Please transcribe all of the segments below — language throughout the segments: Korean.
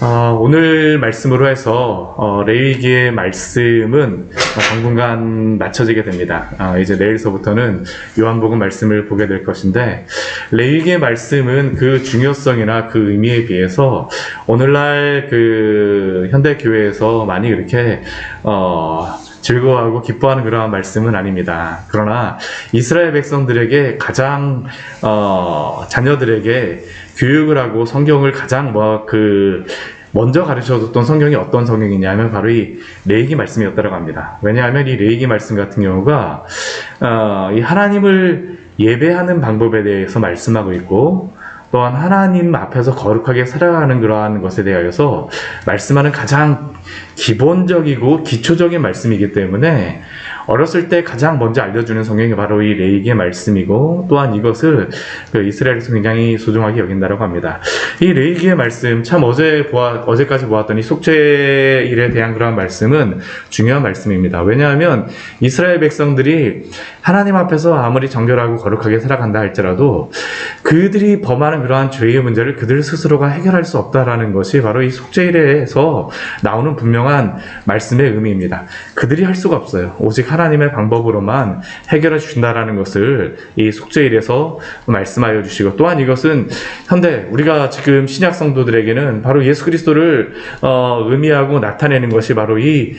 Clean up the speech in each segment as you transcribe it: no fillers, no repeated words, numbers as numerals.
오늘 말씀으로 해서 레위기의 말씀은 당분간 마쳐지게 됩니다. 이제 내일서부터는 요한복음 말씀을 보게 될 것인데, 레위기의 말씀은 그 중요성이나 그 의미에 비해서 오늘날 그 현대 교회에서 많이 그렇게 즐거워하고 기뻐하는 그러한 말씀은 아닙니다. 그러나 이스라엘 백성들에게 가장 자녀들에게 교육을 하고 성경을 가장 먼저 가르쳐줬던 성경이 어떤 성경이냐면 바로 이 레위기 말씀이었다고 합니다. 왜냐하면 이 레위기 말씀 같은 경우가 이 하나님을 예배하는 방법에 대해서 말씀하고 있고, 또한 하나님 앞에서 거룩하게 살아가는 그러한 것에 대하여서 말씀하는 가장 기본적이고 기초적인 말씀이기 때문에 어렸을 때 가장 먼저 알려주는 성경이 바로 이 레위기의 말씀이고, 또한 이것을 이스라엘에서 굉장히 소중하게 여긴다고 합니다. 이 레위기의 말씀, 참 어제까지 보았던 이 속죄일에 대한 그런 말씀은 중요한 말씀입니다. 왜냐하면 이스라엘 백성들이 하나님 앞에서 아무리 정결하고 거룩하게 살아간다 할지라도 그들이 범하는 그러한 죄의 문제를 그들 스스로가 해결할 수 없다라는 것이 바로 이 속죄일에서 나오는 분명한 말씀의 의미입니다. 그들이 할 수가 없어요. 오직 하나님의 방법으로만 해결해 주신다라는 것을 이 속죄일에서 말씀하여 주시고, 또한 이것은 현대 우리가 지금 신약 성도들에게는 바로 예수 그리스도를 의미하고 나타내는 것이 바로 이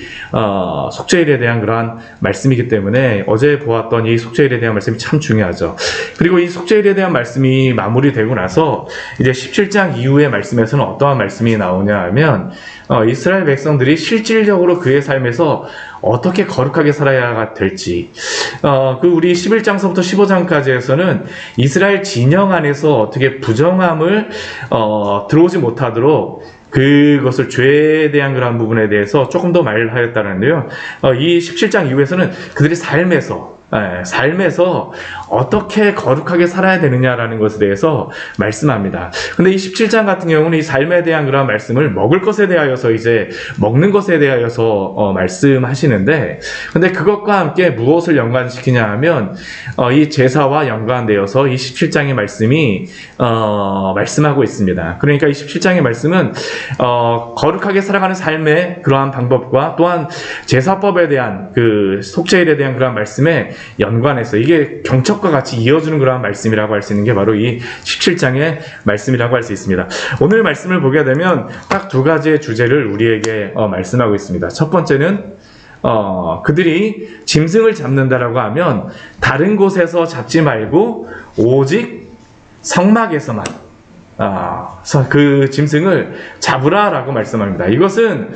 속죄일에 대한 그러한 말씀이기 때문에 어제 보았던 이 속죄일에 대한 말씀이 참 중요하죠. 그리고 이 속죄일에 대한 말씀이 마무리되고 나서 이제 17장 이후의 말씀에서는 어떠한 말씀이 나오냐 하면 이스라엘 백성들이 실질적으로 그의 삶에서 어떻게 거룩하게 살아야 될지, 우리 11장서부터 15장까지에서는 이스라엘 진영 안에서 어떻게 부정함을 들어오지 못하도록 그것을 죄에 대한 그런 부분에 대해서 조금 더 말하였다는데요. 이 17장 이후에서는 그들이 삶에서 어떻게 거룩하게 살아야 되느냐라는 것에 대해서 말씀합니다. 근데 이 17장 같은 경우는 이 삶에 대한 그런 말씀을 먹을 것에 대하여서 이제 먹는 것에 대하여서 말씀하시는데, 근데 그것과 함께 무엇을 연관시키냐 하면 이 제사와 연관되어서 이 17장의 말씀이 말씀하고 있습니다. 그러니까 이 17장의 말씀은 거룩하게 살아가는 삶의 그러한 방법과 또한 제사법에 대한 그 속죄일에 대한 그러한 말씀에 연관해서 이게 경첩과 같이 이어주는 그러한 말씀이라고 할 수 있는 게 바로 이 17장의 말씀이라고 할 수 있습니다. 오늘 말씀을 보게 되면 딱 두 가지의 주제를 우리에게 말씀하고 있습니다. 첫 번째는 그들이 짐승을 잡는다라고 하면 다른 곳에서 잡지 말고 오직 성막에서만 그 짐승을 잡으라라고 말씀합니다. 이것은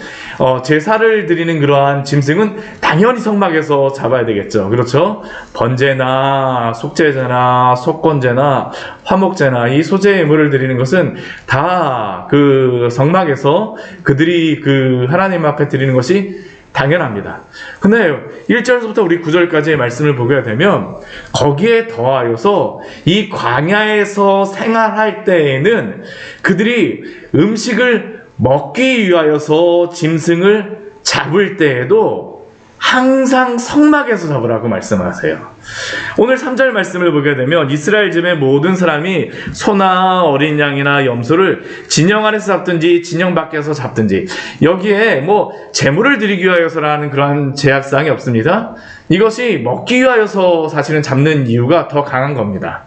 제사를 드리는 그러한 짐승은 당연히 성막에서 잡아야 되겠죠. 그렇죠? 번제나 속죄제나 속건제나 화목제나 이 소제의 예물을 드리는 것은 다 그 성막에서 그들이 그 하나님 앞에 드리는 것이 당연합니다. 근데 1절부터 우리 9절까지의 말씀을 보게 되면 거기에 더하여서 이 광야에서 생활할 때에는 그들이 음식을 먹기 위하여서 짐승을 잡을 때에도 항상 성막에서 잡으라고 말씀하세요. 오늘 3절 말씀을 보게 되면 이스라엘 집의 모든 사람이 소나 어린 양이나 염소를 진영 안에서 잡든지 진영 밖에서 잡든지, 여기에 제물을 드리기 위하여서라는 그러한 제약사항이 없습니다. 이것이 먹기 위하여서 사실은 잡는 이유가 더 강한 겁니다.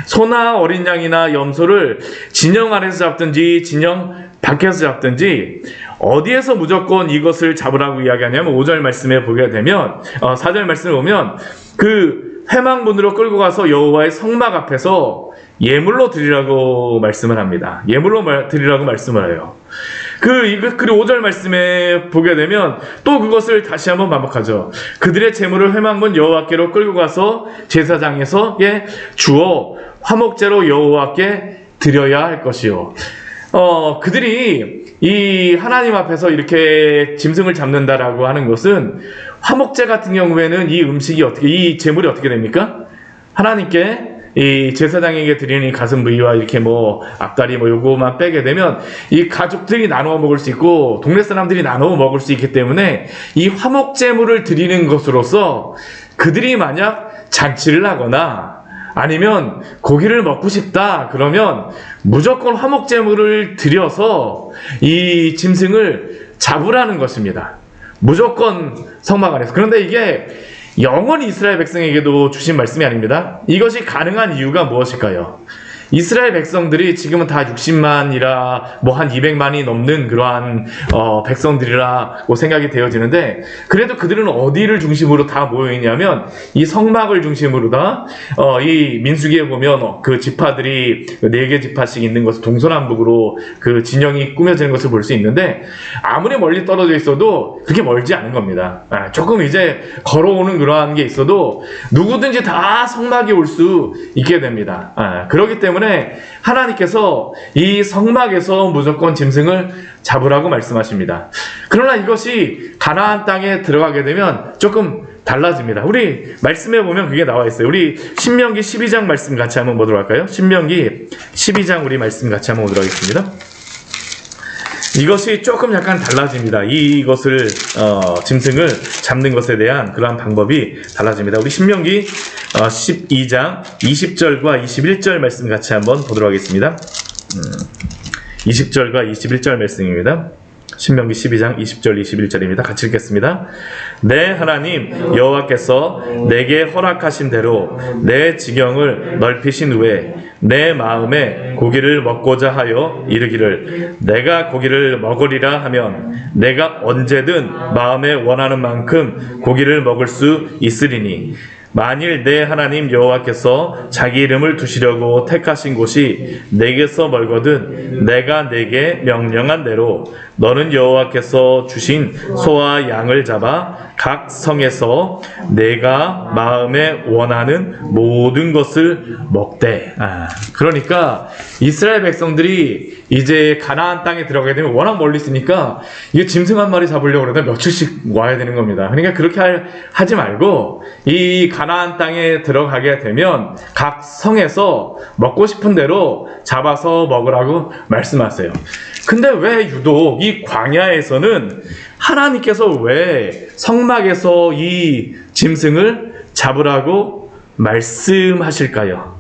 소나 어린 양이나 염소를 진영 안에서 잡든지 진영 밖에서 잡든지 어디에서 무조건 이것을 잡으라고 이야기하냐면 5절 말씀에 보게 되면 4절 말씀을 보면 그 회막문으로 끌고 가서 여호와의 성막 앞에서 예물로 드리라고 말씀을 합니다. 예물로 드리라고 말씀을 해요. 그리고 5절 말씀에 보게 되면 또 그것을 다시 한번 반복하죠. 그들의 제물을 회막문 여호와께로 끌고 가서 제사장에서 주어 화목제로 여호와께 드려야 할 것이요. 그들이 이 하나님 앞에서 이렇게 짐승을 잡는다라고 하는 것은, 화목제 같은 경우에는 이 제물이 어떻게 됩니까? 하나님께 이 제사장에게 드리는 이 가슴 부위와 이렇게 앞다리 요거만 빼게 되면 이 가족들이 나누어 먹을 수 있고 동네 사람들이 나누어 먹을 수 있기 때문에 이 화목제물을 드리는 것으로서 그들이 만약 잔치를 하거나 아니면 고기를 먹고 싶다 그러면 무조건 화목제물을 드려서 이 짐승을 잡으라는 것입니다. 무조건 성막 안에서. 그런데 이게 영원히 이스라엘 백성에게도 주신 말씀이 아닙니다. 이것이 가능한 이유가 무엇일까요? 이스라엘 백성들이 지금은 다 60만이라 뭐 한 200만이 넘는 그러한 백성들이라고 생각이 되어지는데, 그래도 그들은 어디를 중심으로 다 모여 있냐면 이 성막을 중심으로 다 이 민수기에 보면 그 지파들이 4개 지파씩 있는 것을 동서남북으로 그 진영이 꾸며지는 것을 볼 수 있는데, 아무리 멀리 떨어져 있어도 그렇게 멀지 않은 겁니다. 조금 이제 걸어오는 그러한 게 있어도 누구든지 다 성막에 올 수 있게 됩니다. 그렇기 때문에 하나님께서 이 성막에서 무조건 짐승을 잡으라고 말씀하십니다. 그러나 이것이 가나안 땅에 들어가게 되면 조금 달라집니다. 우리 말씀에 보면 그게 나와 있어요. 우리 신명기 12장 말씀 같이 한번 보도록 할까요? 신명기 12장 우리 말씀 같이 한번 보도록 하겠습니다. 이것이 조금 약간 달라집니다. 이것을 짐승을 잡는 것에 대한 그러한 방법이 달라집니다. 우리 신명기 12장 20절과 21절 말씀 같이 한번 보도록 하겠습니다. 20절과 21절 말씀입니다. 신명기 12장 20절 21절입니다. 같이 읽겠습니다. 내 하나님 여호와께서 내게 허락하신 대로 내 지경을 넓히신 후에 내 마음에 고기를 먹고자 하여 이르기를 내가 고기를 먹으리라 하면 내가 언제든 마음에 원하는 만큼 고기를 먹을 수 있으리니, 만일 내 하나님 여호와께서 자기 이름을 두시려고 택하신 곳이 내게서 멀거든 내가 내게 명령한 대로 너는 여호와께서 주신 소와 양을 잡아 각 성에서 내가 마음에 원하는 모든 것을 먹되. 그러니까 이스라엘 백성들이 이제 가나안 땅에 들어가게 되면 워낙 멀리 있으니까 이게 짐승 한 마리 잡으려고 그러다 며칠씩 와야 되는 겁니다. 그러니까 그렇게 하지 말고 이 가나안 땅에 들어가게 되면 각 성에서 먹고 싶은 대로 잡아서 먹으라고 말씀하세요. 근데 왜 유독 이 광야에서는 하나님께서 왜 성막에서 이 짐승을 잡으라고 말씀하실까요?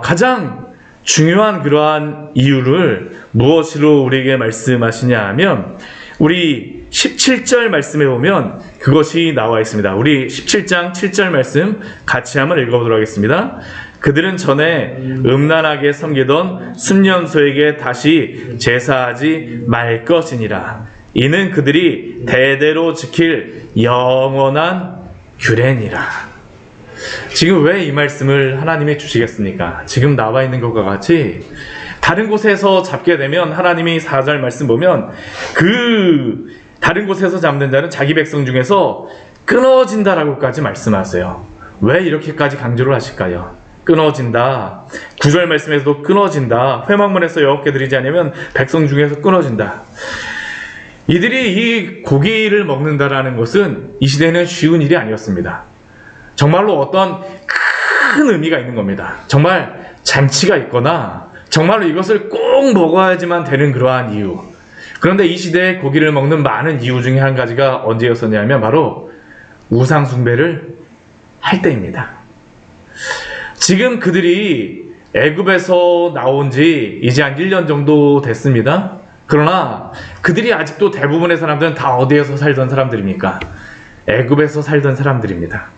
가장 중요한 그러한 이유를 무엇으로 우리에게 말씀하시냐 하면 우리 17절 말씀에 보면 그것이 나와 있습니다. 우리 17장 7절 말씀 같이 한번 읽어보도록 하겠습니다. 그들은 전에 음란하게 섬기던 순년소에게 다시 제사하지 말 것이니라. 이는 그들이 대대로 지킬 영원한 규례니라. 지금 왜 이 말씀을 하나님이 주시겠습니까? 지금 나와 있는 것과 같이 다른 곳에서 잡게 되면 하나님이 4절 말씀 보면 그 다른 곳에서 잡는 자는 자기 백성 중에서 끊어진다라고까지 말씀하세요. 왜 이렇게까지 강조를 하실까요? 끊어진다. 9절 말씀에서도 끊어진다. 회막문에서 여호와께 드리지 않으면 백성 중에서 끊어진다. 이들이 이 고기를 먹는다라는 것은 이 시대에는 쉬운 일이 아니었습니다. 정말로 어떤 큰 의미가 있는 겁니다. 정말 잔치가 있거나 정말로 이것을 꼭 먹어야지만 되는 그러한 이유. 그런데 이 시대에 고기를 먹는 많은 이유 중에 한 가지가 언제였었냐면 바로 우상 숭배를 할 때입니다. 지금 그들이 애굽에서 나온 지 이제 한 1년 정도 됐습니다. 그러나 그들이 아직도 대부분의 사람들은 다 어디에서 살던 사람들입니까? 애굽에서 살던 사람들입니다.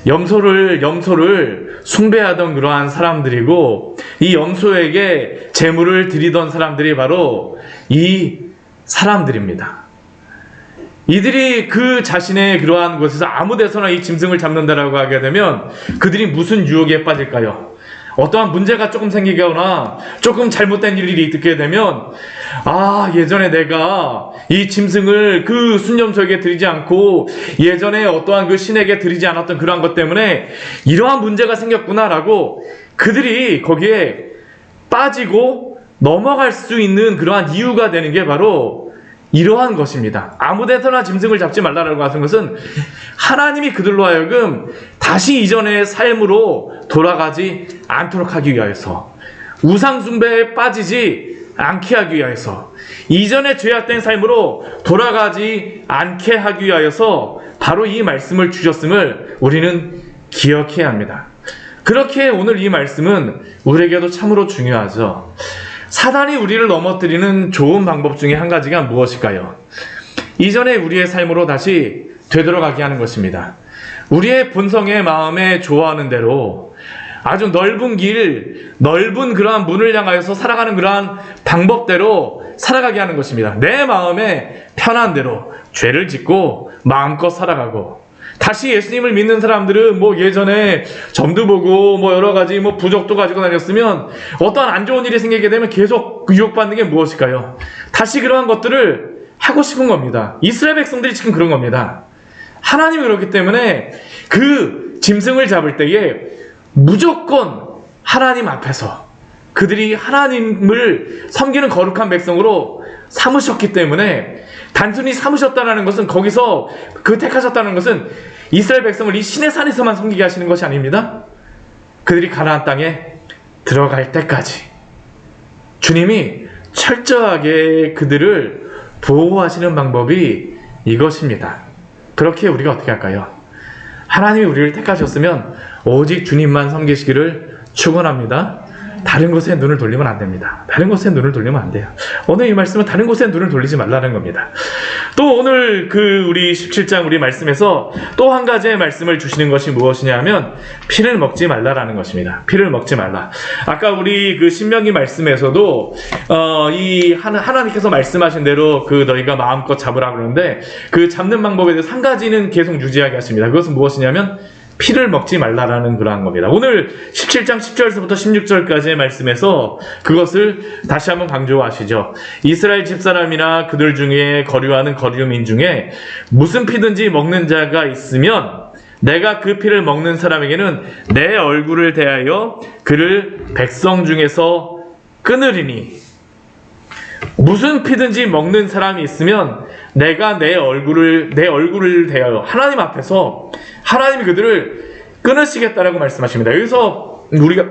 염소를 숭배하던 그러한 사람들이고, 이 염소에게 제물을 드리던 사람들이 바로 이 사람들입니다. 이들이 그 자신의 그러한 곳에서 아무 데서나 이 짐승을 잡는다라고 하게 되면 그들이 무슨 유혹에 빠질까요? 어떠한 문제가 조금 생기거나 조금 잘못된 일이 있게 되면 예전에 내가 이 짐승을 그 순념소에게 드리지 않고 예전에 어떠한 그 신에게 드리지 않았던 그러한 것 때문에 이러한 문제가 생겼구나라고 그들이 거기에 빠지고 넘어갈 수 있는 그러한 이유가 되는 게 바로 이러한 것입니다. 아무 데서나 짐승을 잡지 말라라고 하는 것은 하나님이 그들로 하여금 다시 이전의 삶으로 돌아가지 않도록 하기 위하여서, 우상 숭배에 빠지지 않게 하기 위하여서, 이전의 죄악된 삶으로 돌아가지 않게 하기 위하여서 바로 이 말씀을 주셨음을 우리는 기억해야 합니다. 그렇게 오늘 이 말씀은 우리에게도 참으로 중요하죠. 사단이 우리를 넘어뜨리는 좋은 방법 중에 한 가지가 무엇일까요? 이전에 우리의 삶으로 다시 되돌아가게 하는 것입니다. 우리의 본성의 마음에 좋아하는 대로 아주 넓은 길, 넓은 그러한 문을 향하여서 살아가는 그러한 방법대로 살아가게 하는 것입니다. 내 마음에 편한 대로 죄를 짓고 마음껏 살아가고, 다시 예수님을 믿는 사람들은 뭐 예전에 점도 보고 뭐 여러 가지 뭐 부적도 가지고 다녔으면 어떠한 안 좋은 일이 생기게 되면 계속 유혹받는 게 무엇일까요? 다시 그러한 것들을 하고 싶은 겁니다. 이스라엘 백성들이 지금 그런 겁니다. 하나님이 그렇기 때문에 그 짐승을 잡을 때에 무조건 하나님 앞에서 그들이 하나님을 섬기는 거룩한 백성으로 삼으셨기 때문에, 단순히 삼으셨다는 것은, 거기서 그 택하셨다는 것은 이스라엘 백성을 이 신의 산에서만 섬기게 하시는 것이 아닙니다. 그들이 가나안 땅에 들어갈 때까지 주님이 철저하게 그들을 보호하시는 방법이 이것입니다. 그렇게 우리가 어떻게 할까요? 하나님이 우리를 택하셨으면 오직 주님만 섬기시기를 축원합니다. 다른 곳에 눈을 돌리면 안 됩니다. 다른 곳에 눈을 돌리면 안 돼요. 오늘 이 말씀은 다른 곳에 눈을 돌리지 말라는 겁니다. 또 오늘 우리 17장 우리 말씀에서 또 한 가지의 말씀을 주시는 것이 무엇이냐 하면 피를 먹지 말라라는 것입니다. 피를 먹지 말라. 아까 우리 신명기 말씀에서도 이 하나님께서 말씀하신 대로 너희가 마음껏 잡으라 그러는데, 그 잡는 방법에 대해서 한 가지는 계속 유지하게 하십니다. 그것은 무엇이냐면 피를 먹지 말라라는 그러한 겁니다. 오늘 17장 10절에서부터 16절까지의 말씀에서 그것을 다시 한번 강조하시죠. 이스라엘 집사람이나 그들 중에 거류하는 거류민 중에 무슨 피든지 먹는 자가 있으면 내가 그 피를 먹는 사람에게는 내 얼굴을 대하여 그를 백성 중에서 끊으리니, 무슨 피든지 먹는 사람이 있으면 내가 내 얼굴을 대하여 하나님 앞에서 하나님이 그들을 끊으시겠다라고 말씀하십니다. 여기서 우리가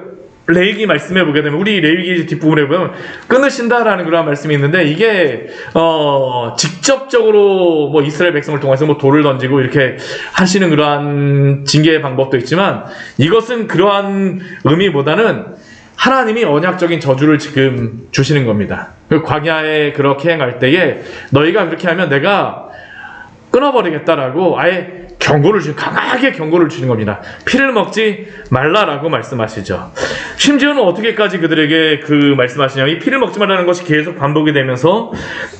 레위기 말씀해 보게 되면, 우리 레위기 뒷부분에 보면 끊으신다라는 그런 말씀이 있는데, 이게 직접적으로 뭐 이스라엘 백성을 통해서 뭐 돌을 던지고 이렇게 하시는 그러한 징계의 방법도 있지만, 이것은 그러한 의미보다는 하나님이 언약적인 저주를 지금 주시는 겁니다. 광야에 그렇게 행할 때에 너희가 그렇게 하면 내가 끊어버리겠다라고 아예 강하게 경고를 주는 겁니다. 피를 먹지 말라라고 말씀하시죠. 심지어는 어떻게까지 그들에게 말씀하시냐면, 이 피를 먹지 말라는 것이 계속 반복이 되면서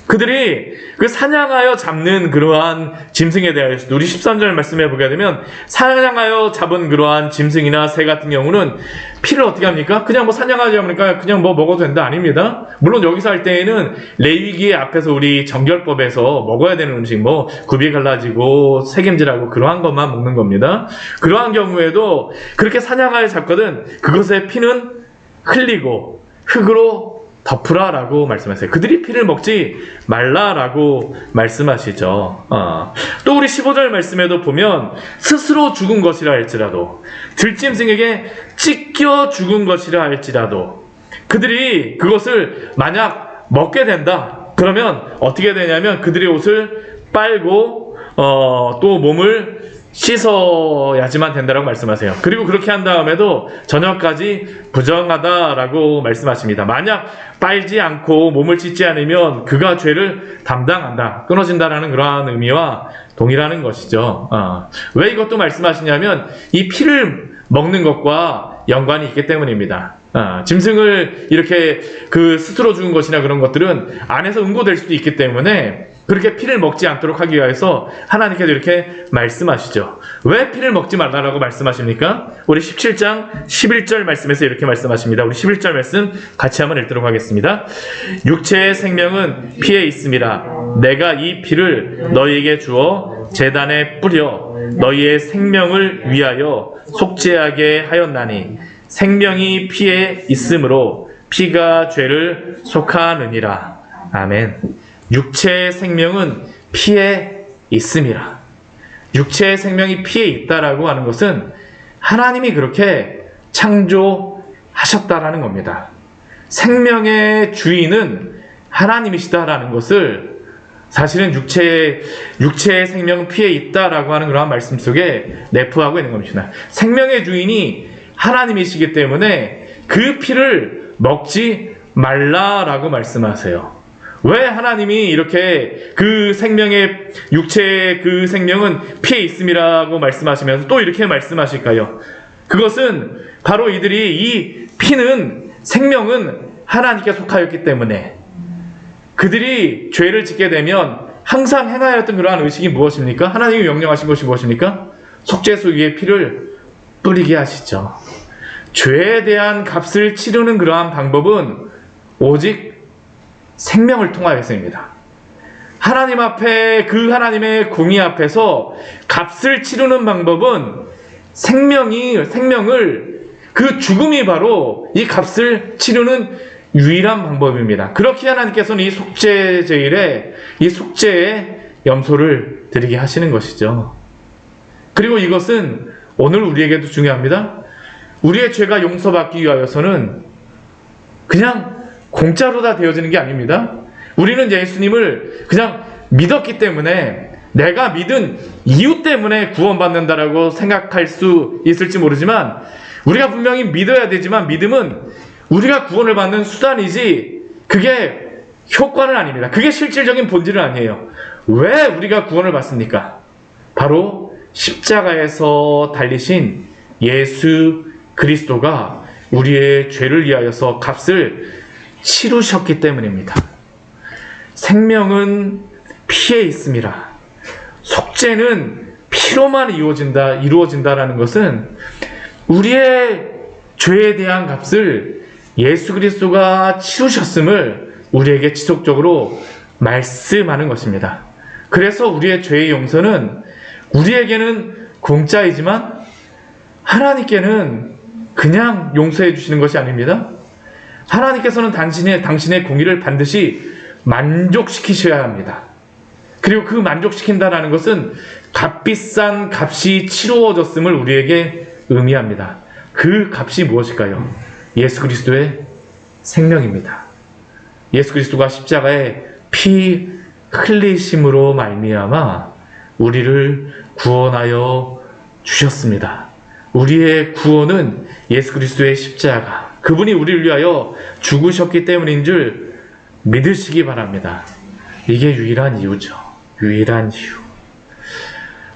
그들이 사냥하여 잡는 그러한 짐승에 대하여서, 우리 13절 말씀해 보게 되면 사냥하여 잡은 그러한 짐승이나 새 같은 경우는 피를 어떻게 합니까? 그냥 뭐 사냥하지 않으니까 그냥 뭐 먹어도 된다? 아닙니다. 물론 여기서 할 때에는 레위기 앞에서 우리 정결법에서 먹어야 되는 음식, 뭐 굽이 갈라지고 색임질하고 그러한 것만 먹는 겁니다. 그러한 경우에도 그렇게 사냥하여 잡거든 그것의 피는 흘리고 흙으로 덮으라라고 말씀하세요. 그들이 피를 먹지 말라라고 말씀하시죠. 또 우리 15절 말씀에도 보면 스스로 죽은 것이라 할지라도, 들짐승에게 찢겨 죽은 것이라 할지라도 그들이 그것을 만약 먹게 된다, 그러면 어떻게 되냐면 그들의 옷을 빨고 또 몸을 씻어야지만 된다라고 말씀하세요. 그리고 그렇게 한 다음에도 저녁까지 부정하다라고 말씀하십니다. 만약 빨지 않고 몸을 씻지 않으면 그가 죄를 담당한다, 끊어진다라는 그러한 의미와 동일하는 것이죠. 왜 이것도 말씀하시냐면 이 피를 먹는 것과 연관이 있기 때문입니다. 짐승을 이렇게 스스로 죽은 것이나 그런 것들은 안에서 응고될 수도 있기 때문에 그렇게 피를 먹지 않도록 하기 위해서 하나님께서 이렇게 말씀하시죠. 왜 피를 먹지 말라라고 말씀하십니까? 우리 17장 11절 말씀에서 이렇게 말씀하십니다. 우리 11절 말씀 같이 한번 읽도록 하겠습니다. 육체의 생명은 피에 있음이라. 내가 이 피를 너희에게 주어 제단에 뿌려 너희의 생명을 위하여 속죄하게 하였나니, 생명이 피에 있으므로 피가 죄를 속하느니라. 아멘. 육체의 생명은 피에 있음이라. 육체의 생명이 피에 있다라고 하는 것은 하나님이 그렇게 창조하셨다라는 겁니다. 생명의 주인은 하나님이시다라는 것을 사실은 육체의 생명은 피에 있다라고 하는 그러한 말씀 속에 내포하고 있는 겁니다. 생명의 주인이 하나님이시기 때문에 그 피를 먹지 말라라고 말씀하세요. 왜 하나님이 이렇게 그 생명의 육체의 그 생명은 피에 있음이라고 말씀하시면서 또 이렇게 말씀하실까요? 그것은 바로 이들이 이 피는 생명은 하나님께 속하였기 때문에 그들이 죄를 짓게 되면 항상 행하였던 그러한 의식이 무엇입니까? 하나님이 명령하신 것이 무엇입니까? 속죄소 위에 피를 뿌리게 하시죠. 죄에 대한 값을 치르는 그러한 방법은 오직 생명을 통하여서입니다. 하나님 앞에 그 하나님의 공의 앞에서 값을 치르는 방법은 생명을 그 죽음이 바로 이 값을 치르는 유일한 방법입니다. 그렇게 하나님께서는 이 속죄 제일에 이 속죄의 염소를 드리게 하시는 것이죠. 그리고 이것은 오늘 우리에게도 중요합니다. 우리의 죄가 용서받기 위하여서는 그냥 공짜로 다 되어지는 게 아닙니다. 우리는 예수님을 그냥 믿었기 때문에 내가 믿은 이유 때문에 구원받는다라고 생각할 수 있을지 모르지만 우리가 분명히 믿어야 되지만 믿음은 우리가 구원을 받는 수단이지 그게 효과는 아닙니다. 그게 실질적인 본질은 아니에요. 왜 우리가 구원을 받습니까? 바로 십자가에서 달리신 예수 그리스도가 우리의 죄를 위하여서 값을 치르셨기 때문입니다. 생명은 피에 있음이라. 속죄는 피로만 이루어진다라는 것은 우리의 죄에 대한 값을 예수 그리스도가 치르셨음을 우리에게 지속적으로 말씀하는 것입니다. 그래서 우리의 죄의 용서는 우리에게는 공짜이지만 하나님께는 그냥 용서해 주시는 것이 아닙니다. 하나님께서는 당신의 공의를 반드시 만족시키셔야 합니다. 그리고 그 만족시킨다라는 것은 값비싼 값이 치루어졌음을 우리에게 의미합니다. 그 값이 무엇일까요? 예수 그리스도의 생명입니다. 예수 그리스도가 십자가에 피 흘리심으로 말미암아 우리를 구원하여 주셨습니다. 우리의 구원은 예수 그리스도의 십자가, 그분이 우리를 위하여 죽으셨기 때문인 줄 믿으시기 바랍니다. 이게 유일한 이유죠. 유일한 이유.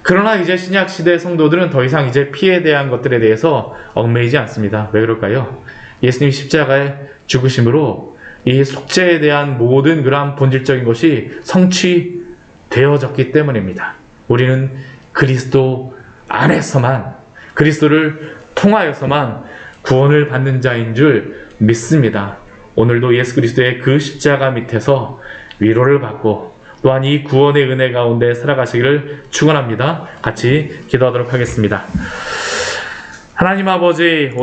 그러나 이제 신약시대 성도들은 더 이상 이제 피에 대한 것들에 대해서 얽매이지 않습니다. 왜 그럴까요? 예수님이 십자가에 죽으심으로 이 속죄에 대한 모든 그러한 본질적인 것이 성취되어졌기 때문입니다. 우리는 그리스도 안에서만, 그리스도를 통하여서만 구원을 받는 자인 줄 믿습니다. 오늘도 예수 그리스도의 그 십자가 밑에서 위로를 받고 또한 이 구원의 은혜 가운데 살아가시기를 축원합니다. 같이 기도하도록 하겠습니다. 하나님 아버지,